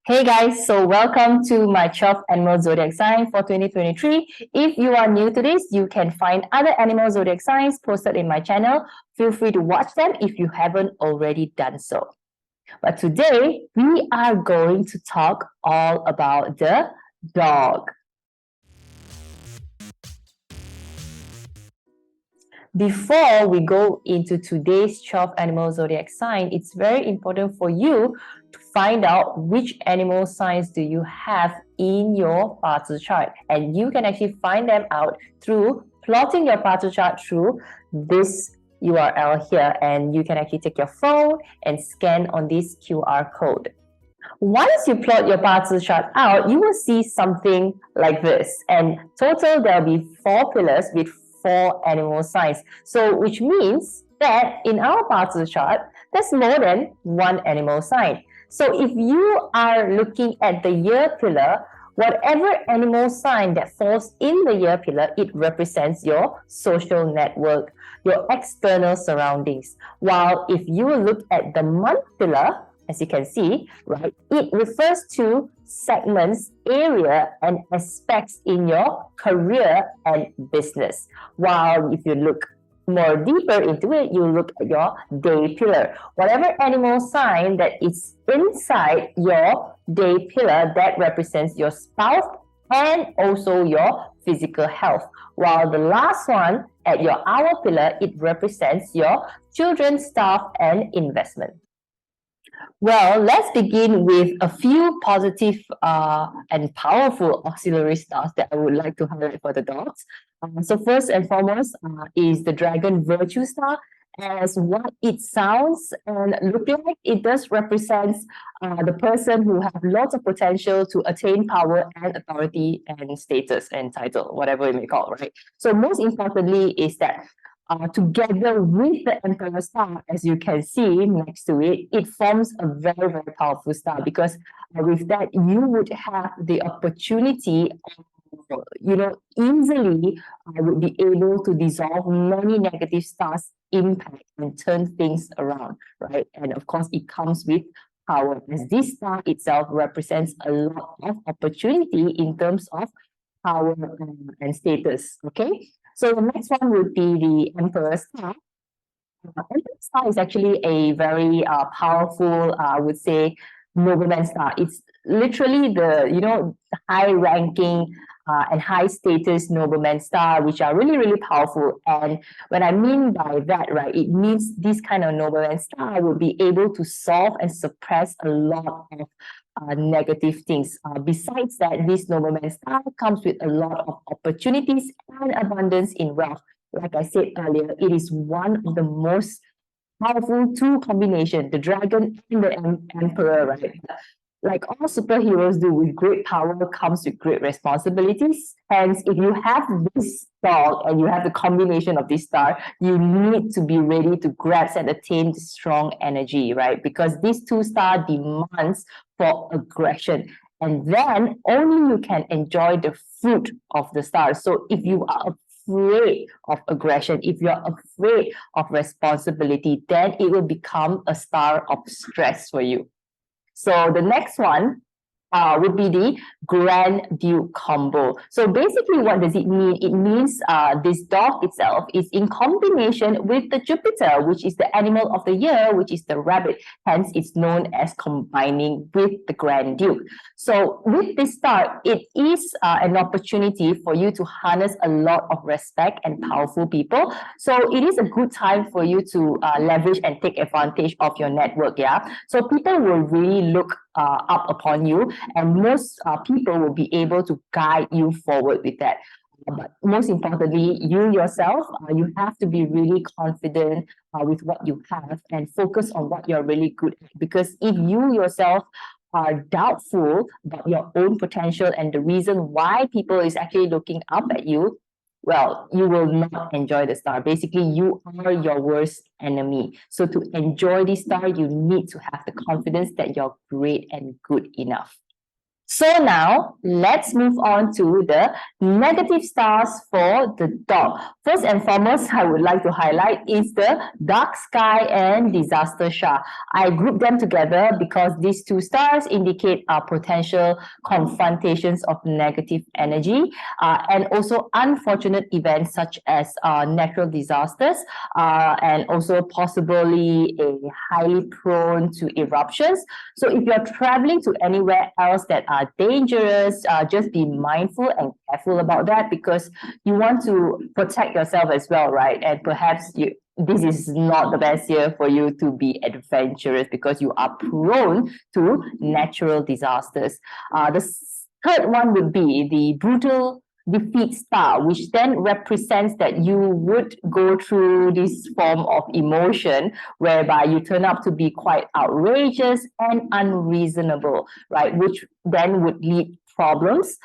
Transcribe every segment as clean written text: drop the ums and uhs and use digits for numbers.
Hey guys, so welcome to my 12 animal zodiac sign for 2023. If you are new to this, you can find other animal zodiac signs posted in my channel. Feel free to watch them if you haven't already done so. But today, we are going to talk all about the dog. Before we go into today's 12 animal zodiac sign, it's very important for you to find out which animal signs do you have in your BaZi chart. And you can actually find them out through plotting your BaZi chart through this URL here. And you can actually take your phone and scan on this QR code. Once you plot your BaZi chart out, you will see something like this. And total, there will be 4 pillars with 4 animal signs. So which means that in our BaZi chart, there's more than 1 animal sign. So if you are looking at the year pillar, whatever animal sign that falls in the year pillar, it represents your social network, your external surroundings. While if you look at the month pillar, as you can see, right, it refers to segments, area, and aspects in your career and business. While if you look more deeper into it, you look at your day pillar. Whatever animal sign that is inside your day pillar, that represents your spouse and also your physical health. While the last one at your hour pillar, it represents your children, staff, and investment. Well, let's begin with a few positive and powerful auxiliary stars that I would like to highlight for the dogs. So first and foremost is the Dragon Virtue Star. As what it sounds and look like, it does represent the person who have lots of potential to attain power and authority and status and title, whatever you may call it, right? So most importantly is that together with the Emperor star, as you can see next to it, it forms a very, very powerful star because with that, you would have the opportunity easily would be able to dissolve many negative stars' impact and turn things around, right? And of course, it comes with power, as this star itself represents a lot of opportunity in terms of power and status, okay? So the next one would be the Emperor star. Emperor star is actually a very powerful, I would say, nobleman star. It's literally the high-ranking and high-status nobleman star, which are really, really powerful. And what I mean by that, right, it means this kind of nobleman star will be able to solve and suppress a lot of negative things. Besides that, this nobleman star comes with a lot of opportunities and abundance in wealth. Like I said earlier, it is one of the most powerful two combination, the dragon and the emperor, right? Like all superheroes do, with great power comes with great responsibilities. Hence, if you have this dog and you have the combination of this star, you need to be ready to grasp and attain strong energy, right? Because these two star demands for aggression. And then only you can enjoy the fruit of the star. So if you are afraid of aggression, if you're afraid of responsibility, then it will become a star of stress for you. So the next one would be the Grand Duke combo. So basically, what does it mean? It means this dog itself is in combination with the Jupiter, which is the animal of the year, which is the rabbit. Hence, it's known as combining with the Grand Duke. So with this star, it is an opportunity for you to harness a lot of respect and powerful people. So it is a good time for you to leverage and take advantage of your network. Yeah. So people will really look up upon you, and most people will be able to guide you forward with that. But most importantly, you yourself, you have to be really confident with what you have and focus on what you're really good at. Because if you yourself are doubtful about your own potential and the reason why people is actually looking up at you, well, you will not enjoy the star. Basically, you are your worst enemy. So to enjoy this star, you need to have the confidence that you're great and good enough. So now, let's move on to the negative stars for the dog. First and foremost, I would like to highlight is the dark sky and disaster star. I grouped them together because these two stars indicate potential confrontations of negative energy and also unfortunate events such as natural disasters and also possibly a highly prone to eruptions. So if you're traveling to anywhere else that are dangerous, just be mindful and careful about that because you want to protect yourself as well, right? And perhaps this is not the best year for you to be adventurous because you are prone to natural disasters. The third one would be the brutal defeat star, which then represents that you would go through this form of emotion whereby you turn out to be quite outrageous and unreasonable, right? Which then would lead problems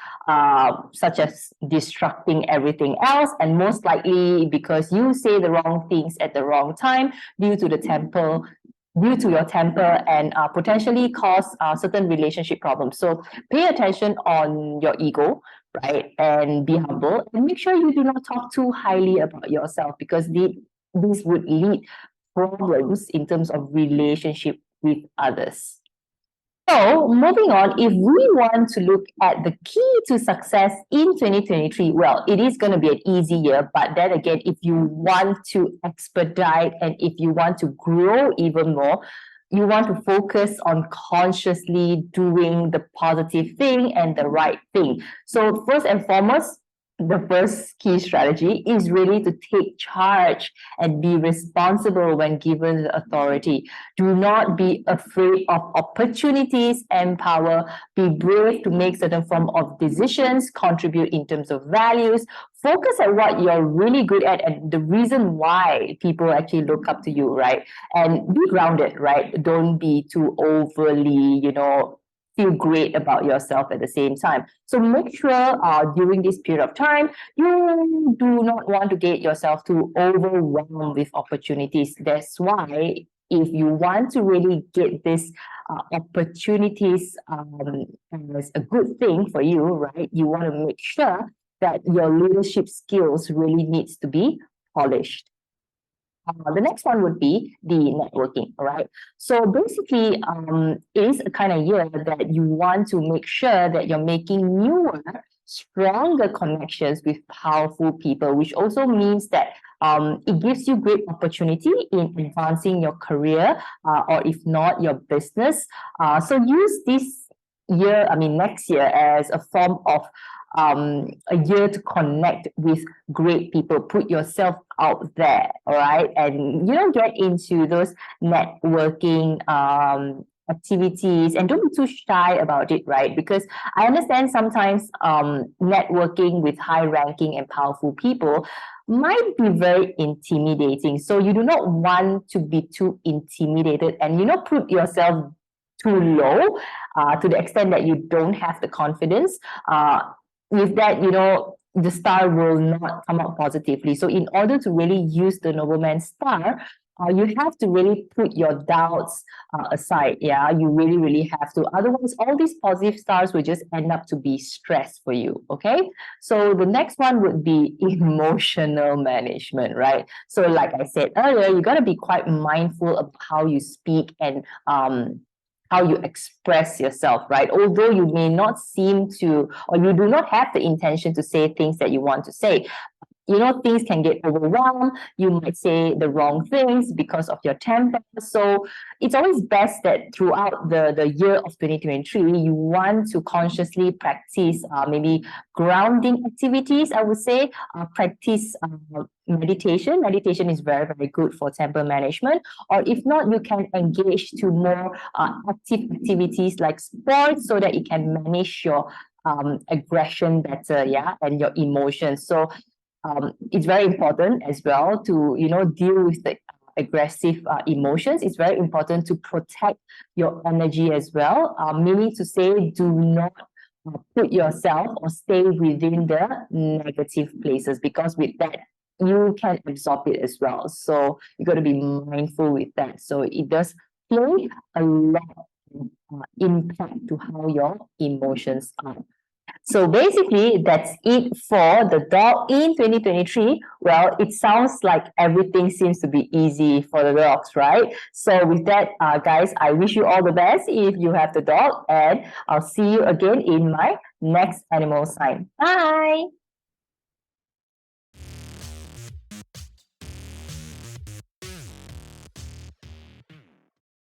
such as disrupting everything else, and most likely because you say the wrong things at the wrong time due to your temper and potentially cause certain relationship problems. So pay attention on your ego, right? And be humble and make sure you do not talk too highly about yourself because this would lead problems in terms of relationship with others. So, moving on, if we want to look at the key to success in 2023, well, it is going to be an easy year. But then again, if you want to expedite and if you want to grow even more, you want to focus on consciously doing the positive thing and the right thing. So, first and foremost, the first key strategy is really to take charge and be responsible when given the authority. Do not be afraid of opportunities and power. Be brave to make certain form of decisions, contribute in terms of values, focus on what you're really good at and the reason why people actually look up to you, right? And be grounded, right? Don't be too overly, feel great about yourself at the same time. So make sure during this period of time, you do not want to get yourself too overwhelmed with opportunities. That's why if you want to really get these opportunities as a good thing for you, right? You want to make sure that your leadership skills really needs to be polished. The next one would be the networking, all right? So basically, it is a kind of year that you want to make sure that you're making newer, stronger connections with powerful people, which also means that it gives you great opportunity in advancing your career or if not, your business. So use this year, next year as a form of a year to connect with great people. Put yourself out there, all right? And get into those networking activities and don't be too shy about it, right? Because I understand sometimes networking with high ranking and powerful people might be very intimidating. So you do not want to be too intimidated and put yourself too low to the extent that you don't have the confidence. With that, the star will not come out positively. So in order to really use the nobleman star, you have to really put your doubts aside. Yeah, you really, really have to. Otherwise, all these positive stars will just end up to be stress for you. Okay. So the next one would be emotional management, right? So like I said earlier, you got to be quite mindful of how you speak and how you express yourself, right? Although you may not seem to, or you do not have the intention to say things that you want to say, things can get overwhelmed. You might say the wrong things because of your temper. So it's always best that throughout the year of 2023, you want to consciously practice maybe grounding activities, I would say. Practice meditation. Meditation is very, very good for temper management. Or if not, you can engage to more active activities like sports so that you can manage your aggression better, yeah, and your emotions. So it's very important as well to deal with the aggressive emotions. It's very important to protect your energy as well, meaning to say do not put yourself or stay within the negative places because with that you can absorb it as well. So you got to be mindful with that. So it does play a lot impact to how your emotions are. So basically, that's it for the dog in 2023. Well, it sounds like everything seems to be easy for the dogs, right? So with that, guys, I wish you all the best if you have the dog, and I'll see you again in my next animal sign. Bye!